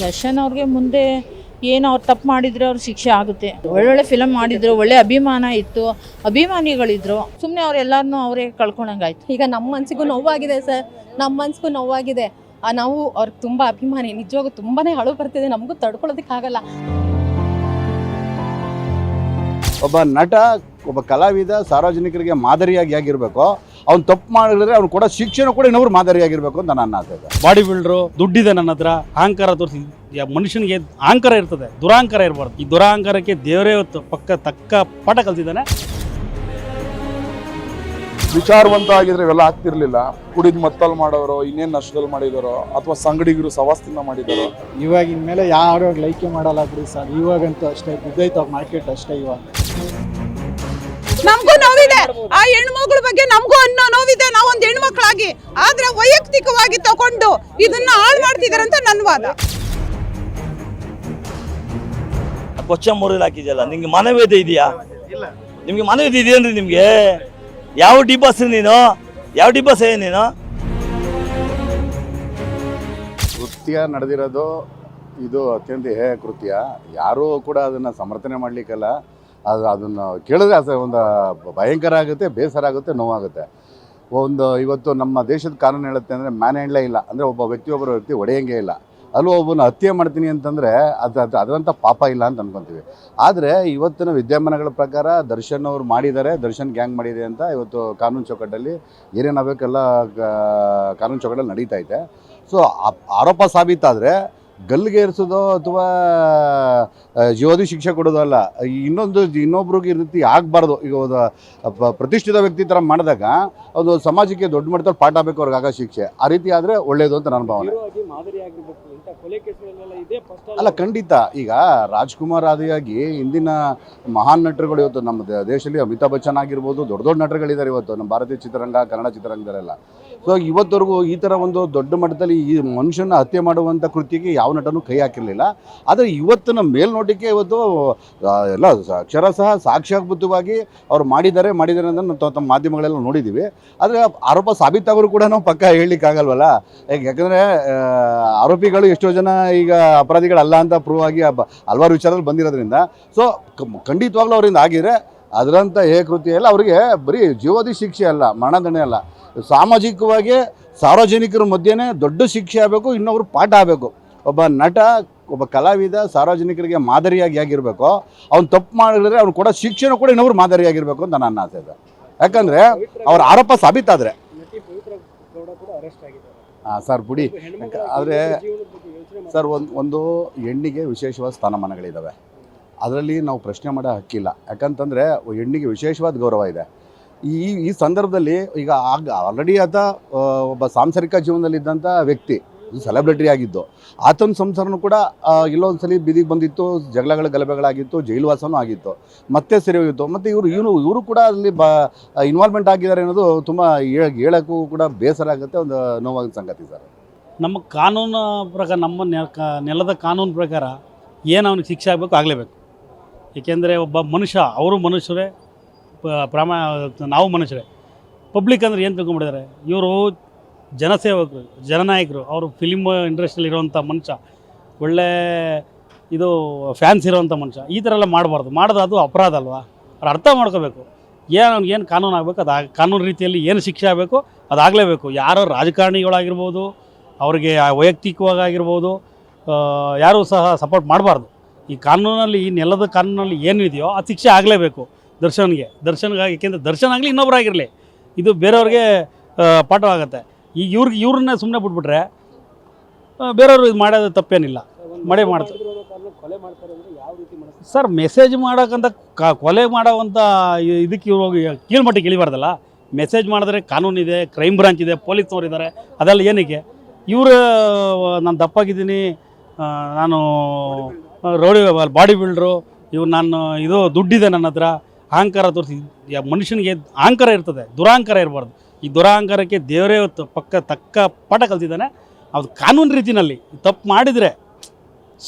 ದರ್ಶನ್ ಅವ್ರಿಗೆ ಮುಂದೆ ಏನು ಅವ್ರು ತಪ್ಪು ಮಾಡಿದರೆ ಅವ್ರ ಶಿಕ್ಷೆ ಆಗುತ್ತೆ. ಒಳ್ಳೊಳ್ಳೆ ಫಿಲಮ್ ಮಾಡಿದ್ರು, ಒಳ್ಳೆ ಅಭಿಮಾನ ಇತ್ತು, ಅಭಿಮಾನಿಗಳಿದ್ರು. ಸುಮ್ಮನೆ ಅವರೆಲ್ಲರನ್ನೂ ಅವರೇ ಕಳ್ಕೊಂಡಂಗಾಯ್ತು. ಈಗ ನಮ್ಮ ಮನಸ್ಸಿಗೂ ನೋವಾಗಿದೆ ಸರ್, ನಮ್ಮ ಮನಸ್ಸಿಗೂ ನೋವಾಗಿದೆ. ನಾವು ಅವ್ರಿಗೆ ತುಂಬ ಅಭಿಮಾನಿ, ನಿಜವಾಗೂ ತುಂಬಾ ಅಳು ಬರ್ತಿದೆ, ನಮಗೂ ತಡ್ಕೊಳ್ಳೋದಕ್ಕಾಗಲ್ಲ. ಒಬ್ಬ ನಟ, ಒಬ್ಬ ಕಲಾವಿದ ಸಾರ್ವಜನಿಕರಿಗೆ ಮಾದರಿಯಾಗಿ ಆಗಿರಬೇಕು. ಅವ್ನು ತಪ್ಪು ಮಾಡಿದ್ರೆ ಅವ್ನು ಕೂಡ ಶಿಕ್ಷಣ ಕೂಡ ಇನ್ನೊಬ್ರು ಮಾದರಿಯಾಗಿರ್ಬೇಕು ಅಂತ ನನ್ನ ಆಸೆ. ಬಾಡಿ ಬಿಲ್ಡರು, ದುಡ್ಡಿದೆ ನನ್ನ ಹತ್ರ, ಅಹಂಕಾರ ತೋರಿಸಿ. ಮನುಷ್ಯನಿಗೆ ಅಹಂಕಾರ ಇರ್ತದೆ, ದುರಹಂಕಾರ ಇರಬಾರ್ದು. ಈ ದುರಹಂಕಾರಕ್ಕೆ ದೇವರೇ ಹೊತ್ತು ತಕ್ಕ ಪಾಠ ಕಲ್ತಿದ್ದಾನೆ. ವಿಚಾರವಂತ ಆಗಿದ್ರೆ ಇವೆಲ್ಲ ಆಗ್ತಿರ್ಲಿಲ್ಲ. ಕುಡಿದ್ ಮತ್ತಲ್ಲಿ ಮಾಡೋರು, ಇನ್ನೇನು ನಷ್ಟದಲ್ಲಿ ಮಾಡಿದಾರೋ ಅಥವಾ ಸಂಗಡಿಗರು ಸವಾಸ್ತಿಂದ ಮಾಡಿದಾರೋ. ಇವಾಗಿನ ಮೇಲೆ ಯಾರು ಲೈಕೆ ಮಾಡಲ್ಲ ಬಿಡಿ ಸರ್. ಇವಾಗಂತೂ ಅಷ್ಟೇ ಬಿದ್ದೈತೆ ಮಾರ್ಕೆಟ್ ಅಷ್ಟೇ. ಇವಾಗ ನಮಗೂ ನೋವಿದೆ, ಆ ಹೆಣ್ಮಗಳ ಬಗ್ಗೆ ನಮಗೂ ಅನ್ನೋ ನೋವಿದೆ. ನಾವೊಂದು ಹೆಣ್ಮಕ್ಳಾಗಿ ಆದ್ರೆ ವೈಯಕ್ತಿಕವಾಗಿ ತಗೊಂಡು ಇದನ್ನ ಹಾಳು ಮಾಡ್ತಿದಾರೆ ಅಂತ ನನ್ನ ವಾದ. ಕೊಚ್ಚ ಮೂರಲ್ಲಿ ಹಾಕಿದ್ಯಲ್ಲ, ನಿಮ್ಗೆ ಮಾನವೀಯತೆ ಇದೆಯಾ? ನಿಮ್ಗೆ ಮಾನವೀಯತೆ ಇದೆಯೇನ್ರಿ? ನಿಮ್ಗೆ ಯಾವ ಡಿಬಾಸ್ ನೀನು? ಯಾವ ಡಿಬಾಸ್ ನೀನು? ಕೃತ್ಯ ನಡೆದಿರೋದು ಇದು ಅತ್ಯಂತ ಹೇಯ ಕೃತ್ಯ. ಯಾರೂ ಕೂಡ ಅದನ್ನು ಸಮರ್ಥನೆ ಮಾಡಲಿಕ್ಕಲ್ಲ. ಅದನ್ನು ಕೇಳಿದ್ರೆ ಒಂದು ಭಯಂಕರ ಆಗುತ್ತೆ, ಬೇಸರ ಆಗುತ್ತೆ, ನೋವಾಗುತ್ತೆ. ಇವತ್ತು ನಮ್ಮ ದೇಶದ ಕಾನೂನು ಹೇಳುತ್ತೆ ಅಂದರೆ ಮ್ಯಾನ್ ಹ್ಯಾಂಡ್ಲೇ ಇಲ್ಲ, ಅಂದರೆ ಒಬ್ಬ ವ್ಯಕ್ತಿ ಹೊಡೆಯಂಗೆ ಇಲ್ಲ. ಅಲ್ಲೂ ಒಬ್ಬನ ಹತ್ಯೆ ಮಾಡ್ತೀನಿ ಅಂತಂದರೆ ಅದರಂಥ ಪಾಪ ಇಲ್ಲ ಅಂತ ಅನ್ಕೊತೀವಿ. ಆದರೆ ಇವತ್ತಿನ ವಿದ್ಯಮಾನಗಳ ಪ್ರಕಾರ ದರ್ಶನ್ ಅವರು ಮಾಡಿದ್ದಾರೆ, ದರ್ಶನ್ ಗ್ಯಾಂಗ್ ಮಾಡಿದೆ ಅಂತ ಇವತ್ತು ಕಾನೂನು ಚೌಕಟ್ಟಲ್ಲಿ ಏನೇನಾಗಬೇಕೆಲ್ಲ ಕಾನೂನು ಚೌಕಟ್ಟಲ್ಲಿ ನಡೀತಾ ಇದೆ. ಸೊ ಆರೋಪ ಸಾಬೀತಾದರೆ ಗಲ್ಲಿಗೆ ಏರಿಸೋದು ಅಥವಾ ಜೀವಾವಧಿ ಶಿಕ್ಷೆ ಕೊಡೋದು ಅಲ್ಲ. ಇನ್ನೊಬ್ರಿಗೆ ಈ ರೀತಿ ಆಗಬಾರ್ದು. ಈಗ ಪ್ರತಿಷ್ಠಿತ ವ್ಯಕ್ತಿ ಥರ ಮಾಡಿದಾಗ ಅದು ಸಮಾಜಕ್ಕೆ ದೊಡ್ಡ ಮಟ್ಟದಲ್ಲಿ ಪಾಠ ಆಗಬೇಕು, ಅವ್ರಿಗೆ ಆಗ ಶಿಕ್ಷೆ. ಆ ರೀತಿ ಆದರೆ ಒಳ್ಳೆಯದು ಅಂತ ನನ್ನ ಭಾವನೆ. ಅಲ್ಲ, ಖಂಡಿತ. ಈಗ ರಾಜ್ಕುಮಾರ್ ಆದಿಯಾಗಿ ಇಂದಿನ ಮಹಾನ್ ನಟರುಗಳು ಇವತ್ತು ನಮ್ಮ ದೇಶದಲ್ಲಿ ಅಮಿತಾಬ್ ಬಚ್ಚನ್ ಆಗಿರ್ಬೋದು, ದೊಡ್ಡ ನಟರುಗಳಿದ್ದಾರೆ ಇವತ್ತು ನಮ್ಮ ಭಾರತೀಯ ಚಿತ್ರರಂಗ, ಕನ್ನಡ ಚಿತ್ರರಂಗದಲ್ಲೆಲ್ಲ. ಸೊ ಇವತ್ತವರೆಗೂ ಈ ಥರ ಒಂದು ದೊಡ್ಡ ಮಟ್ಟದಲ್ಲಿ ಈ ಮನುಷ್ಯನ ಹತ್ಯೆ ಮಾಡುವಂಥ ಕೃತ್ಯಕ್ಕೆ ಯಾವ ನಟನೂ ಕೈ ಹಾಕಿರಲಿಲ್ಲ. ಆದರೆ ಇವತ್ತಿನ ಮೇಲ್ನೋಟಕ್ಕೆ ಇವತ್ತು ಎಲ್ಲ ಅಕ್ಷರಶಃ ಸಾಕ್ಷಾತ್ಭೂತವಾಗಿ ಅವ್ರು ಮಾಡಿದ್ದಾರೆ ಅಂತ ತಮ್ಮ ಮಾಧ್ಯಮಗಳೆಲ್ಲ ನೋಡಿದ್ದೀವಿ. ಆದರೆ ಆರೋಪ ಸಾಬೀತಾದರೂ ಕೂಡ ನಾವು ಪಕ್ಕ ಹೇಳಲಿಕ್ಕಾಗಲ್ವಲ್ಲ. ಯಾಕಂದರೆ ಆರೋಪಿಗಳು ಎಷ್ಟೋ ಜನ ಈಗ ಅಪರಾಧಿಗಳಲ್ಲ ಅಂತ ಪ್ರೂವ್ ಆಗಿ ಹಲವಾರು ವಿಚಾರದಲ್ಲಿ ಬಂದಿರೋದ್ರಿಂದ ಸೊ ಖಂಡಿತವಾಗ್ಲೂ ಅವರಿಂದ ಆಗಿದ್ರೆ ಅದರಂಥ ಕೃತ್ಯ ಎಲ್ಲ ಅವರಿಗೆ ಬರೀ ಜೀವಾವಧಿ ಶಿಕ್ಷೆ ಅಲ್ಲ, ಮರಣದಂಡನೆ ಅಲ್ಲ, ಸಾಮಾಜಿಕವಾಗಿ ಸಾರ್ವಜನಿಕರ ಮಧ್ಯೆನೇ ದೊಡ್ಡ ಶಿಕ್ಷೆ ಆಗಬೇಕು, ಇನ್ನೊಬ್ರು ಪಾಠ ಆಗಬೇಕು. ಒಬ್ಬ ನಟ, ಒಬ್ಬ ಕಲಾವಿದ ಸಾರ್ವಜನಿಕರಿಗೆ ಮಾದರಿಯಾಗಿ ಆಗಿರಬೇಕು. ಅವ್ನು ತಪ್ಪು ಮಾಡಿದ್ರೆ ಅವ್ನು ಕೂಡ ಶಿಕ್ಷಣ ಕೂಡ ಇನ್ನೊಬ್ರು ಮಾದರಿಯಾಗಿರಬೇಕು ಅಂತ ನನ್ನ ಆಸೆ ಇದೆ. ಯಾಕಂದರೆ ಅವ್ರ ಆರೋಪ ಸಾಬೀತಾದರೆ ಸರ್ ಬಿಡಿ. ಆದರೆ ಸರ್ ಒಂದು ಹೆಣ್ಣಿಗೆ ವಿಶೇಷವಾದ ಸ್ಥಾನಮಾನಗಳಿದ್ದಾವೆ, ಅದರಲ್ಲಿ ನಾವು ಪ್ರಶ್ನೆ ಮಾಡೋ ಹಕ್ಕಿಲ್ಲ. ಯಾಕಂತಂದರೆ ಹೆಣ್ಣಿಗೆ ವಿಶೇಷವಾದ ಗೌರವ ಇದೆ. ಈ ಸಂದರ್ಭದಲ್ಲಿ ಈಗ ಆಲ್ರೆಡಿ ಆತ ಒಬ್ಬ ಸಾಂಸಾರಿಕ ಜೀವನದಲ್ಲಿದ್ದಂಥ ವ್ಯಕ್ತಿ, ಸೆಲೆಬ್ರಿಟಿ ಆಗಿದ್ದು, ಆತನ ಸಂಸಾರನೂ ಕೂಡ ಇಲ್ಲೊಂದ್ಸಲಿ ಬೀದಿಗೆ ಬಂದಿತ್ತು, ಜಗಳಗಳ ಗಲಭೆಗಳಾಗಿತ್ತು, ಜೈಲುವಾಸನೂ ಆಗಿತ್ತು, ಮತ್ತೆ ಸರಿ ಹೋಗಿತ್ತು. ಮತ್ತು ಇವರು ಕೂಡ ಅಲ್ಲಿ ಇನ್ವಾಲ್ವ್ಮೆಂಟ್ ಆಗಿದ್ದಾರೆ ಅನ್ನೋದು ತುಂಬ ಹೇಳೋಕ್ಕೂ ಕೂಡ ಬೇಸರ ಆಗುತ್ತೆ, ಒಂದು ನೋವಾಗಿನ ಸಂಗತಿ ಸರ್. ನಮ್ಮ ಕಾನೂನು ಪ್ರಕಾರ, ನಮ್ಮ ನೆಲದ ಕಾನೂನು ಪ್ರಕಾರ ಏನು ಅವನಿಗೆ ಶಿಕ್ಷೆ ಆಗಬೇಕು, ಆಗಲೇಬೇಕು. ಏಕೆಂದರೆ ಒಬ್ಬ ಮನುಷ್ಯ, ಅವರು ಮನುಷ್ಯರೇ, ನಾವು ಮನುಷ್ಯರೇ. ಪಬ್ಲಿಕ್ ಅಂದರೆ ಏನು ತಿಳ್ಕೊಂಬಿಟ್ಟಿದ್ದಾರೆ, ಇವರು ಜನಸೇವಕರು, ಜನನಾಯಕರು, ಅವರು ಫಿಲಿಮ್ ಇಂಡಸ್ಟ್ರಿಯಲ್ಲಿ ಇರೋವಂಥ ಮನುಷ್ಯ, ಒಳ್ಳೆ ಇದು ಫ್ಯಾನ್ಸ್ ಇರೋವಂಥ ಮನುಷ್ಯ. ಈ ಥರ ಎಲ್ಲ ಮಾಡಬಾರ್ದು. ಮಾಡೋದು ಅದು ಅಪರಾಧ ಅಲ್ವಾ? ಅವ್ರು ಅರ್ಥ ಮಾಡ್ಕೋಬೇಕು. ಏನು ಕಾನೂನು ಆಗಬೇಕು, ಅದು ಕಾನೂನು ರೀತಿಯಲ್ಲಿ ಏನು ಶಿಕ್ಷೆ ಆಗಬೇಕು ಅದಾಗಲೇಬೇಕು. ಯಾರೋ ರಾಜಕಾರಣಿಗಳಾಗಿರ್ಬೋದು, ಅವ್ರಿಗೆ ವೈಯಕ್ತಿಕವಾಗಿರ್ಬೋದು, ಯಾರೂ ಸಹ ಸಪೋರ್ಟ್ ಮಾಡಬಾರ್ದು. ಈ ಕಾನೂನಲ್ಲಿ, ಈ ನೆಲದ ಕಾನೂನಲ್ಲಿ ಏನಿದೆಯೋ ಆ ಶಿಕ್ಷೆ ಆಗಲೇಬೇಕು ದರ್ಶನ್ಗಾಗಿ. ಏಕೆಂದರೆ ದರ್ಶನ್ ಆಗಲಿ ಇನ್ನೊಬ್ಬರಾಗಿರಲಿ, ಇದು ಬೇರೆಯವ್ರಿಗೆ ಪಾಠವಾಗುತ್ತೆ. ಈಗ ಇವ್ರನ್ನ ಸುಮ್ಮನೆ ಬಿಟ್ಬಿಟ್ರೆ ಬೇರೆಯವರು ಇದು ಮಾಡೋದು ತಪ್ಪೇನಿಲ್ಲ, ಮಾಡ್ತಾರೆ ಸರ್. ಮೆಸೇಜ್ ಮಾಡೋಕ್ಕಂತ ಕೊಲೆ ಮಾಡೋವಂಥ ಇದಕ್ಕೆ ಇವ್ರು ಹೋಗಿ ಕೀಳ್ಮಟ್ಟಿಗೆ ಇಳಿಬಾರ್ದಲ್ಲ. ಮೆಸೇಜ್ ಮಾಡಿದ್ರೆ ಕಾನೂನಿದೆ, ಕ್ರೈಮ್ ಬ್ರಾಂಚ್ ಇದೆ, ಪೊಲೀಸ್ನವ್ರು ಇದ್ದಾರೆ. ಅದೆಲ್ಲ ಏನಕ್ಕೆ ಇವರು ನಾನು ದಪ್ಪಾಗಿದ್ದೀನಿ, ನಾನು ಬಾಡಿ ಬಿಲ್ಡರು, ನಾನು ಇದು ದುಡ್ಡಿದೆ ನನ್ನ ಹತ್ರ, ಅಹಂಕಾರ ತೋರಿಸಿ. ಮನುಷ್ಯನಿಗೆ ಅಹಂಕಾರ ಇರ್ತದೆ, ದುರಹಂಕಾರ ಇರಬಾರ್ದು. ಈ ದುರಹಂಕಾರಕ್ಕೆ ದೇವರೇ ಹೊತ್ತು ತಕ್ಕ ಪಾಠ ಕಲ್ತಿದ್ದಾನೆ. ಅದು ಕಾನೂನು ರೀತಿಯಲ್ಲಿ ತಪ್ಪು ಮಾಡಿದರೆ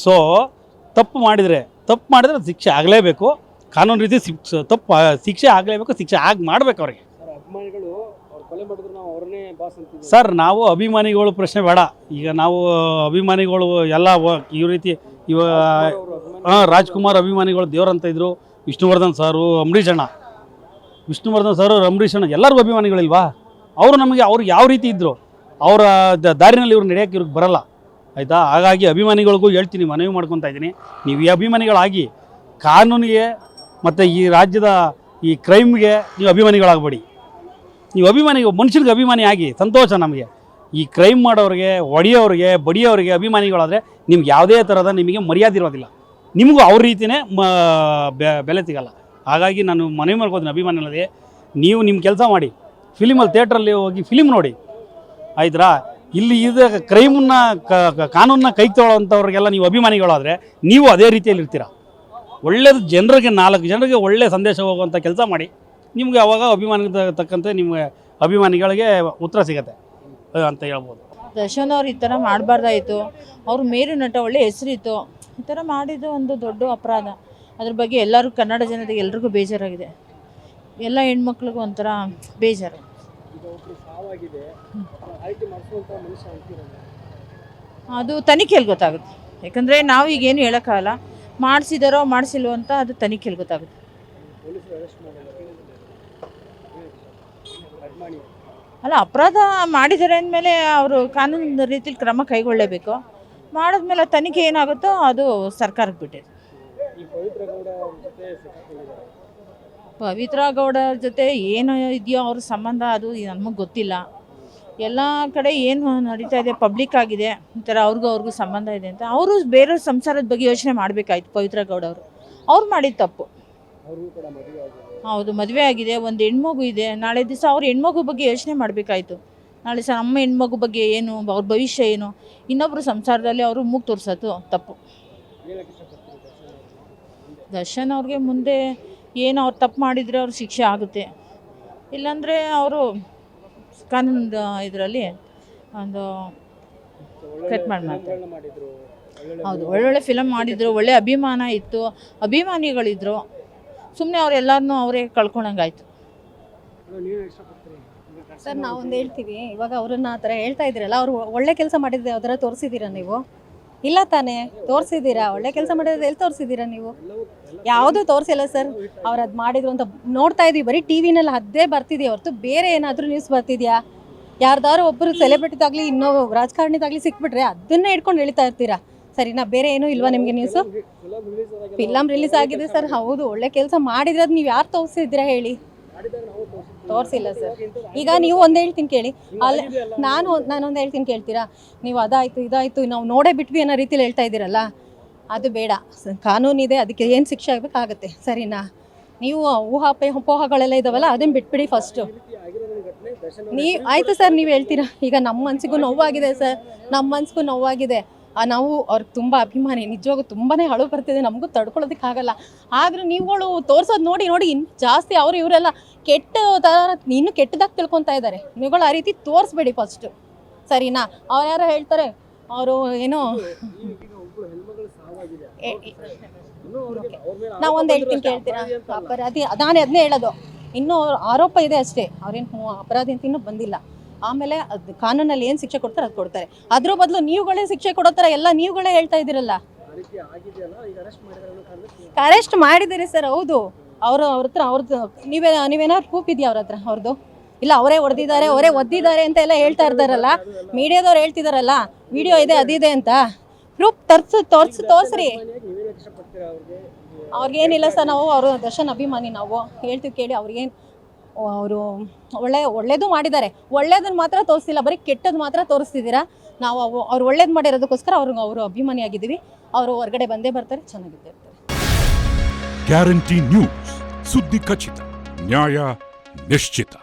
ತಪ್ಪು ಮಾಡಿದರೆ ಶಿಕ್ಷೆ ಆಗಲೇಬೇಕು. ಕಾನೂನು ರೀತಿ ಶಿಕ್ಷೆ ಆಗಲೇಬೇಕು, ಶಿಕ್ಷೆ ಮಾಡಬೇಕು ಅವ್ರಿಗೆ. ಅಭಿಮಾನಿಗಳು ಅವ್ರ ಸರ್ ನಾವು ಅಭಿಮಾನಿಗಳು ಪ್ರಶ್ನೆ ಬೇಡ. ಈಗ ನಾವು ಅಭಿಮಾನಿಗಳು ಎಲ್ಲ ಈ ರೀತಿ ರಾಜ್ಕುಮಾರ್ ಅಭಿಮಾನಿಗಳು ದೇವರಂತ ಇದ್ರು. ವಿಷ್ಣುವರ್ಧನ್ ಸಾರು, ಅಂಬರೀಷ್ ಅಣ್ಣ, ವಿಷ್ಣುವರ್ಧನ್ ಸಾರು, ಅಂಬರೀಷ್ ಅಣ್ಣ ಎಲ್ಲರಿಗೂ ಅಭಿಮಾನಿಗಳಿಲ್ವಾ? ಅವರು ನಮಗೆ ಅವ್ರು ಯಾವ ರೀತಿ ಇದ್ದರು ಅವರ ದಾರಿನಲ್ಲಿ ಇವ್ರು ನಡೆಯೋಕ್ಕೆ ಇವ್ರಿಗೆ ಬರಲ್ಲ ಆಯಿತಾ. ಹಾಗಾಗಿ ಅಭಿಮಾನಿಗಳಿಗೂ ಹೇಳ್ತೀನಿ, ಮನವಿ ಮಾಡ್ಕೊತಾ ಇದ್ದೀನಿ, ನೀವು ಈ ಅಭಿಮಾನಿಗಳಾಗಿ ಕಾನೂನಿಗೆ ಮತ್ತು ಈ ರಾಜ್ಯದ ಈ ಕ್ರೈಮ್ಗೆ ನೀವು ಅಭಿಮಾನಿಗಳಾಗಬೇಡಿ. ನೀವು ಮನುಷ್ಯನಿಗೆ ಅಭಿಮಾನಿ ಆಗಿ ಸಂತೋಷ. ನಮಗೆ ಈ ಕ್ರೈಮ್ ಮಾಡೋರಿಗೆ, ಹೊಡೆಯೋರಿಗೆ, ಬಡಿಯೋರಿಗೆ ಅಭಿಮಾನಿಗಳಾದರೆ ನಿಮ್ಗೆ ಯಾವುದೇ ಥರದ ನಿಮಗೆ ಮರ್ಯಾದೆ ಇರೋದಿಲ್ಲ, ನಿಮಗೂ ಅವ್ರ ರೀತಿಯೇ ಬೆಲೆ ಸಿಗಲ್ಲ. ಹಾಗಾಗಿ ನಾನು ಮನವಿ ಮಾಡ್ಕೋತೀನಿ ಅಭಿಮಾನಿಗಳಿಗೆ, ನೀವು ನಿಮ್ಮ ಕೆಲಸ ಮಾಡಿ, ಫಿಲಿಮಲ್ಲಿ ಥಿಯೇಟ್ರಲ್ಲಿ ಹೋಗಿ ಫಿಲಿಮ್ ನೋಡಿ ಆಯ್ತಾ. ಇಲ್ಲಿ ಇದು ಕ್ರೈಮನ್ನ ಕಾನೂನನ್ನ ಕೈಗೆ ತೊಗೊಳ್ಳೋವಂಥವ್ರಿಗೆಲ್ಲ ನೀವು ಅಭಿಮಾನಿಗಳಾದರೆ ನೀವು ಅದೇ ರೀತಿಯಲ್ಲಿ ಇರ್ತೀರ. ಒಳ್ಳೆಯದು ಜನರಿಗೆ 4 ಜನರಿಗೆ ಒಳ್ಳೆಯ ಸಂದೇಶ ಹೋಗುವಂಥ ಕೆಲಸ ಮಾಡಿ, ನಿಮಗೆ ಅವಾಗ ಅಭಿಮಾನಿಗೆ ತಕ್ಕಂತೆ ನಿಮಗೆ ಅಭಿಮಾನಿಗಳಿಗೆ ಉತ್ತರ ಸಿಗತ್ತೆ ಅಂತ ಹೇಳ್ಬೋದು. ದರ್ಶನ್ ಅವ್ರು ಈ ಥರ ಮಾಡಬಾರ್ದಾಯಿತು. ಅವ್ರ ಮೇರು ನಟ ಒಳ್ಳೆ ಹೆಸರಿತ್ತು, ಈ ಥರ ಮಾಡಿದ್ದು ಒಂದು ದೊಡ್ಡ ಅಪರಾಧ. ಅದ್ರ ಬಗ್ಗೆ ಎಲ್ಲರೂ ಕನ್ನಡ ಜನತೆಗೆ ಎಲ್ರಿಗೂ ಬೇಜಾರಾಗಿದೆ. ಎಲ್ಲ ಹೆಣ್ಮಕ್ಳಿಗೂ ಒಂಥರ ಬೇಜಾರು. ಅದು ತನಿಖೆಯಲ್ಲಿ ಗೊತ್ತಾಗುತ್ತೆ. ಯಾಕಂದರೆ ನಾವು ಈಗೇನು ಹೇಳೋಕ್ಕಾಗಲ್ಲ, ಮಾಡಿಸಿದಾರೋ ಮಾಡಿಸಿಲ್ವೋ ಅಂತ ಅದು ತನಿಖೆಯಲ್ಲಿ ಗೊತ್ತಾಗುತ್ತೆ. ಅಲ್ಲ, ಅಪರಾಧ ಮಾಡಿದ್ದಾರೆ ಅಂದಮೇಲೆ ಅವರು ಕಾನೂನಿನ ರೀತಿಯಲ್ಲಿ ಕ್ರಮ ಕೈಗೊಳ್ಳಲೇಬೇಕು. ಮಾಡಿದ್ಮೇಲೆ ತನಿಖೆ ಏನಾಗುತ್ತೋ ಅದು ಸರ್ಕಾರಕ್ಕೆ ಬಿಟ್ಟಿದೆ. ಪವಿತ್ರ ಗೌಡ ಜೊತೆ ಏನು ಇದೆಯೋ ಅವ್ರ ಸಂಬಂಧ ಅದು ನಮಗೆ ಗೊತ್ತಿಲ್ಲ. ಎಲ್ಲ ಕಡೆ ಏನು ನಡೀತಾ ಇದೆ ಪಬ್ಲಿಕ್ ಆಗಿದೆ, ಈ ಥರ ಅವ್ರಿಗೂ ಸಂಬಂಧ ಇದೆ ಅಂತ. ಅವರು ಬೇರೆ ಸಂಸಾರದ ಬಗ್ಗೆ ಯೋಚನೆ ಮಾಡಬೇಕಾಯ್ತು. ಪವಿತ್ರ ಗೌಡ ಅವ್ರು ಮಾಡಿದ ತಪ್ಪು. ಹೌದು, ಮದುವೆ ಆಗಿದೆ, ಒಂದು ಹೆಣ್ಮಗು ಇದೆ. ನಾಳೆ ದಿವಸ ಅವ್ರ ಹೆಣ್ಮಗು ಬಗ್ಗೆ ಯೋಚನೆ ಮಾಡಬೇಕಾಯ್ತು. ನಾಳೆ ಸಹ ನಮ್ಮ ಹೆಣ್ಮಗು ಬಗ್ಗೆ ಏನು, ಅವ್ರ ಭವಿಷ್ಯ ಏನು, ಇನ್ನೊಬ್ಬರು ಸಂಸಾರದಲ್ಲಿ ಅವರು ಮೂಗು ತೋರಿಸೋದು ತಪ್ಪು. ದರ್ಶನ್ ಅವ್ರಿಗೆ ಮುಂದೆ ಏನು ಅವ್ರು ತಪ್ಪು ಮಾಡಿದರೆ ಅವ್ರ ಶಿಕ್ಷೆ ಆಗುತ್ತೆ. ಇಲ್ಲಾಂದರೆ ಅವರು ಕಾನೂನು ಇದರಲ್ಲಿ ಒಂದು ಕಟ್ ಮಾಡ್ತಾರೆ. ಹೌದು, ಒಳ್ಳೊಳ್ಳೆ ಫಿಲಮ್ ಮಾಡಿದರು, ಒಳ್ಳೆ ಅಭಿಮಾನ ಇತ್ತು, ಅಭಿಮಾನಿಗಳಿದ್ರು. ಸುಮ್ಮನೆ ಅವರೆಲ್ಲರನ್ನೂ ಅವರೇ ಕಳ್ಕೊಂಡಂಗಾಯ್ತು. ಸರ್ ನಾವೊಂದು ಹೇಳ್ತೀವಿ, ಇವಾಗ ಅವ್ರನ್ನ ಆ ಥರ ಹೇಳ್ತಾ ಇದ್ದೀರಲ್ಲ, ಅವ್ರು ಒಳ್ಳೆ ಕೆಲಸ ಮಾಡಿದ್ರೆ ಯಾವ್ದಾರ ತೋರಿಸಿದ್ದೀರಾ ನೀವು? ಇಲ್ಲ ತಾನೇ, ತೋರಿಸಿದ್ದೀರಾ? ಒಳ್ಳೆ ಕೆಲಸ ಮಾಡಿದ್ರೆ ಎಲ್ಲಿ ತೋರಿಸಿದ್ದೀರಾ ನೀವು? ಯಾವುದೂ ತೋರಿಸಿಲ್ಲ ಸರ್. ಅವ್ರು ಅದು ಮಾಡಿದ್ರು ಅಂತ ನೋಡ್ತಾ ಇದ್ದೀವಿ, ಬರೀ ಟಿ ವಿನಲ್ಲಿ ಅದೇ ಬರ್ತಿದೆಯಾ ಹೊರತು ಬೇರೆ ಏನಾದರೂ ನ್ಯೂಸ್ ಬರ್ತಿದೆಯಾ? ಯಾರ್ದಾರು ಒಬ್ಬರು ಸೆಲೆಬ್ರಿಟಿದಾಗಲಿ ಇನ್ನೂ ರಾಜಕಾರಣಿದಾಗಲಿ ಸಿಕ್ಬಿಟ್ರೆ ಅದನ್ನೇ ಇಟ್ಕೊಂಡು ಹೇಳ್ತಾ ಇರ್ತೀರಾ. ಸರಿನಾ? ಬೇರೆ ಏನೂ ಇಲ್ವಾ ನಿಮಗೆ ನ್ಯೂಸು? ಫಿಲಮ್ ರಿಲೀಸ್ ಆಗಿದೆ ಸರ್, ಹೌದು, ಒಳ್ಳೆ ಕೆಲಸ ಮಾಡಿದ್ರೆ ಅದು ನೀವು ಯಾರು ತೋರಿಸಿದ್ದೀರಾ ಹೇಳಿ? ತೋರಿಸಿಲ್ಲ ಸರ್. ಈಗ ನೀವು ಒಂದು ಹೇಳ್ತೀನಿ ಕೇಳಿ, ಅಲ್ಲಿ ನಾನೊಂದು ಹೇಳ್ತೀನಿ ಕೇಳ್ತೀರಾ? ನೀವು ಅದಾಯಿತು ಇದಾಯಿತು ನಾವು ನೋಡೇ ಬಿಟ್ವಿ ಅನ್ನೋ ರೀತಿಲಿ ಹೇಳ್ತಾ ಇದ್ದೀರಲ್ಲ, ಅದು ಬೇಡ. ಕಾನೂನಿದೆ, ಅದಕ್ಕೆ ಏನು ಶಿಕ್ಷೆ ಆಗಬೇಕಾಗತ್ತೆ. ಸರಿನಾ? ನೀವು ಊಹಾಪೋಹಗಳೆಲ್ಲ ಇದಾವಲ್ಲ, ಅದನ್ನು ಬಿಟ್ಬಿಡಿ ಫಸ್ಟು. ಆಯಿತು ಸರ್, ನೀವು ಹೇಳ್ತೀರಾ. ಈಗ ನಮ್ಮ ಮನಸ್ಸಿಗೂ ನೋವಾಗಿದೆ ಸರ್, ನಮ್ಮ ಮನಸ್ಸಿಗೂ ನೋವಾಗಿದೆ. ನಾವು ಅವ್ರಿಗೆ ತುಂಬ ಅಭಿಮಾನಿ, ನಿಜವಾಗೂ ತುಂಬಾ ಅಳು ಬರ್ತಿದೆ, ನಮಗೂ ತಡ್ಕೊಳ್ಳೋದಕ್ಕಾಗಲ್ಲ. ಆದರೂ ನೀವುಗಳು ತೋರಿಸೋದು ನೋಡಿ ಇನ್ನು ಜಾಸ್ತಿ ಅವರು ಇವರೆಲ್ಲ ಕೆಟ್ಟ ಥರ ಇನ್ನೂ ಕೆಟ್ಟದಾಗಿ ತಿಳ್ಕೊತಾ ಇದ್ದಾರೆ. ನೀವುಗಳು ಆ ರೀತಿ ತೋರಿಸ್ಬೇಡಿ ಫಸ್ಟು. ಸರಿನಾ? ಅವ್ರು ಯಾರೋ ಹೇಳ್ತಾರೆ, ಅವರು ಏನೋ ನಾವೊಂದು ಹೇಳ್ತೀನಿ ಕೇಳ್ತೀರಾ? ಅಪರಾಧಿ ನಾನು ಅದನ್ನೇ ಹೇಳೋದು, ಇನ್ನೂ ಆರೋಪ ಇದೆ ಅಷ್ಟೇ, ಅವ್ರೇನು ಅಪರಾಧಿ ಅಂತ ಇನ್ನೂ ಬಂದಿಲ್ಲ. ಆಮೇಲೆ ಅದು ಕಾನೂನಲ್ಲಿ ಏನು ಶಿಕ್ಷೆ ಕೊಡ್ತಾರೆ ಅದು ಕೊಡ್ತಾರೆ. ಅದ್ರ ಬದಲು ನೀವುಗಳೇ ಶಿಕ್ಷೆ ಕೊಡೋ ಥರ ಎಲ್ಲ ನೀವುಗಳೇ ಹೇಳ್ತಾ ಇದ್ದೀರಲ್ಲ. ಅರೆಸ್ಟ್ ಮಾಡಿದ್ದೀರಿ ಸರ್, ಹೌದು. ಅವ್ರ ಹತ್ರ ಅವ್ರದ್ದು ನೀವೇನಾದ್ರು ಪ್ರೂಫ್ ಇದೆಯಾ ಅವ್ರ ಹತ್ರ ಅವ್ರದ್ದು? ಇಲ್ಲ, ಅವರೇ ಹೊಡೆದಿದ್ದಾರೆ, ಅವರೇ ಒದ್ದಿದ್ದಾರೆ ಅಂತ ಎಲ್ಲ ಹೇಳ್ತಾ ಇರ್ತಾರಲ್ಲ, ಮೀಡಿಯಾದವ್ರು ಹೇಳ್ತಿದಾರಲ್ಲ, ವಿಡಿಯೋ ಇದೆ ಅದಿದೆ ಅಂತ. ಪ್ರೂಫ್ ತೋರಿಸ್ರಿ. ಅವ್ರಿಗೇನಿಲ್ಲ ಸರ್, ನಾವು ಅವರು ದರ್ಶನ್ ಅಭಿಮಾನಿ, ನಾವು ಹೇಳ್ತೀವಿ ಕೇಳಿ. ಅವ್ರಿಗೇನು, ಅವರು ಒಳ್ಳೇದು ಮಾಡಿದ್ದಾರೆ, ಒಳ್ಳೇದನ್ನು ಮಾತ್ರ ತೋರಿಸ್ತಿಲ್ಲ, ಬರೀ ಕೆಟ್ಟದ್ದು ಮಾತ್ರ ತೋರಿಸ್ತಿದ್ದೀರಾ. ನಾವು ಅವ್ರು ಒಳ್ಳೇದು ಮಾಡಿರೋದಕ್ಕೋಸ್ಕರ ಅವರು ಅಭಿಮಾನಿಯಾಗಿದ್ದೀವಿ. ಅವರು ಹೊರಗಡೆ ಬಂದೇ ಬರ್ತಾರೆ, ಚೆನ್ನಾಗಿದ್ದೇ ಇರ್ತಾರೆ. ಗ್ಯಾರಂಟಿ ನ್ಯೂಸ್, ಸುದ್ದಿ ಖಚಿತ, ನ್ಯಾಯ ನಿಶ್ಚಿತ.